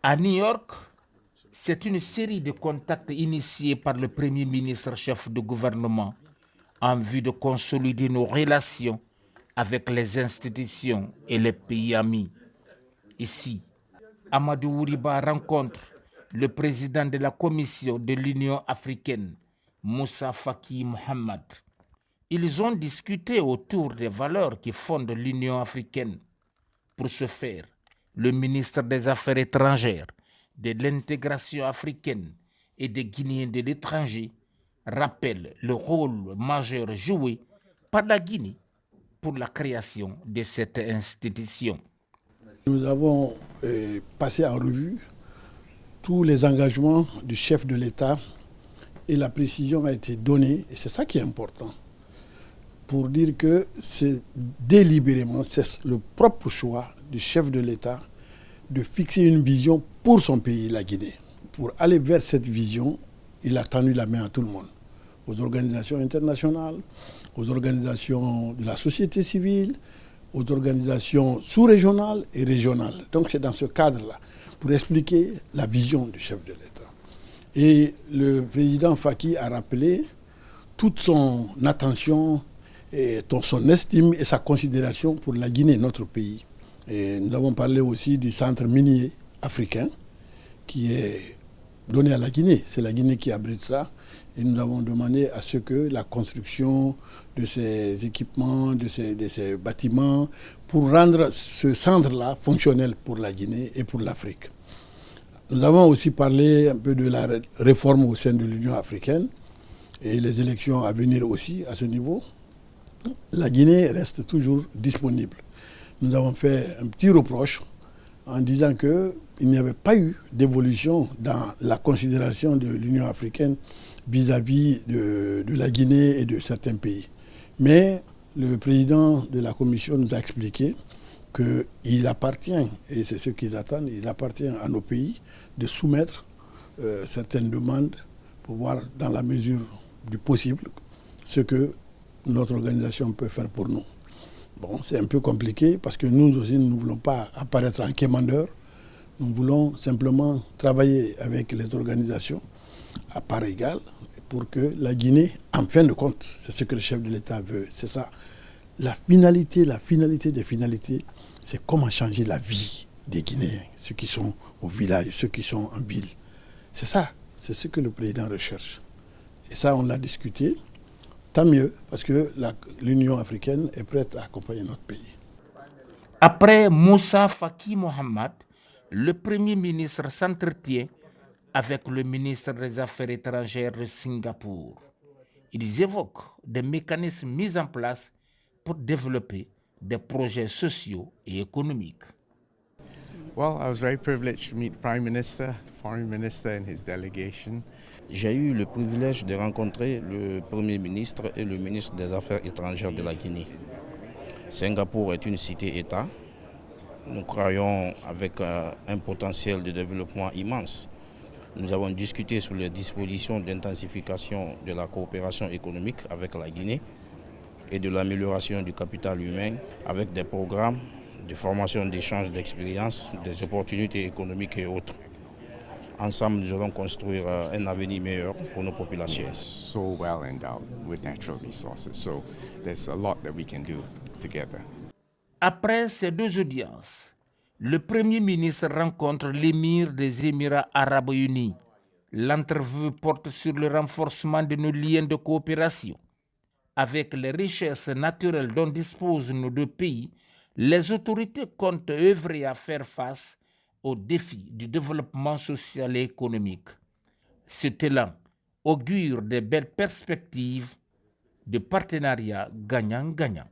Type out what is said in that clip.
À New York, c'est une série de contacts initiés par le Premier ministre chef de gouvernement en vue de consolider nos relations avec les institutions et les pays amis. Ici, Amadou Ouriba rencontre le président de la Commission de l'Union africaine, Moussa Faki Mohamed. Ils ont discuté autour des valeurs qui fondent l'Union africaine. Pour ce faire, le ministre des Affaires étrangères, de l'intégration africaine et des Guinéens de l'étranger rappelle le rôle majeur joué par la Guinée pour la création de cette institution. Nous avons passé en revue tous les engagements du chef de l'État et la précision a été donnée, et c'est ça qui est important, pour dire que c'est délibérément, c'est le propre choix du chef de l'État de fixer une vision pour son pays, la Guinée. Pour aller vers cette vision, il a tendu la main à tout le monde, aux organisations internationales, aux organisations de la société civile, aux organisations sous-régionales et régionales. Donc c'est dans ce cadre-là, pour expliquer la vision du chef de l'État. Et le président Faki a rappelé toute son attention, et son estime et sa considération pour la Guinée, notre pays. Et nous avons parlé aussi du centre minier africain qui est donné à la Guinée. C'est la Guinée qui abrite ça. Et nous avons demandé à ce que la construction de ces équipements, de ces bâtiments, pour rendre ce centre-là fonctionnel pour la Guinée et pour l'Afrique. Nous avons aussi parlé un peu de la réforme au sein de l'Union africaine et les élections à venir aussi à ce niveau. La Guinée reste toujours disponible. Nous avons fait un petit reproche en disant qu'il n'y avait pas eu d'évolution dans la considération de l'Union africaine vis-à-vis de la Guinée et de certains pays. Mais le président de la Commission nous a expliqué qu'il appartient, et c'est ce qu'ils attendent, il appartient à nos pays de soumettre certaines demandes pour voir dans la mesure du possible ce que notre organisation peut faire pour nous. Bon, c'est un peu compliqué parce que nous aussi, nous ne voulons pas apparaître en quémandeur. Nous voulons simplement travailler avec les organisations à part égale pour que la Guinée, en fin de compte, c'est ce que le chef de l'État veut. C'est ça. La finalité des finalités, c'est comment changer la vie des Guinéens, ceux qui sont au village, ceux qui sont en ville. C'est ça, c'est ce que le président recherche. Et ça, on l'a discuté. Tant mieux, parce que l'Union africaine est prête à accompagner notre pays. Après Moussa Faki Mohamed, le Premier ministre s'entretient avec le ministre des Affaires étrangères de Singapour. Ils évoquent des mécanismes mis en place pour développer des projets sociaux et économiques. Well, I was very privileged to meet the Prime Minister, Foreign Minister and his delegation. J'ai eu le privilège de rencontrer le Premier ministre et le ministre des Affaires étrangères de la Guinée. Singapour est une cité-État. Nous croyons avec un potentiel de développement immense. Nous avons discuté sur les dispositions d'intensification de la coopération économique avec la Guinée et de l'amélioration du capital humain avec des programmes de formation d'échange d'expériences, des opportunités économiques et autres. Ensemble, nous allons construire un avenir meilleur pour nos populations. So well endowed with natural resources, so there's a lot that we can do together. Après ces deux audiences, le Premier ministre rencontre l'émir des Émirats arabes unis. L'entrevue porte sur le renforcement de nos liens de coopération. Avec les richesses naturelles dont disposent nos deux pays, les autorités comptent œuvrer à faire face aux défis du développement social et économique. Cet élan augure de belles perspectives de partenariat gagnant-gagnant.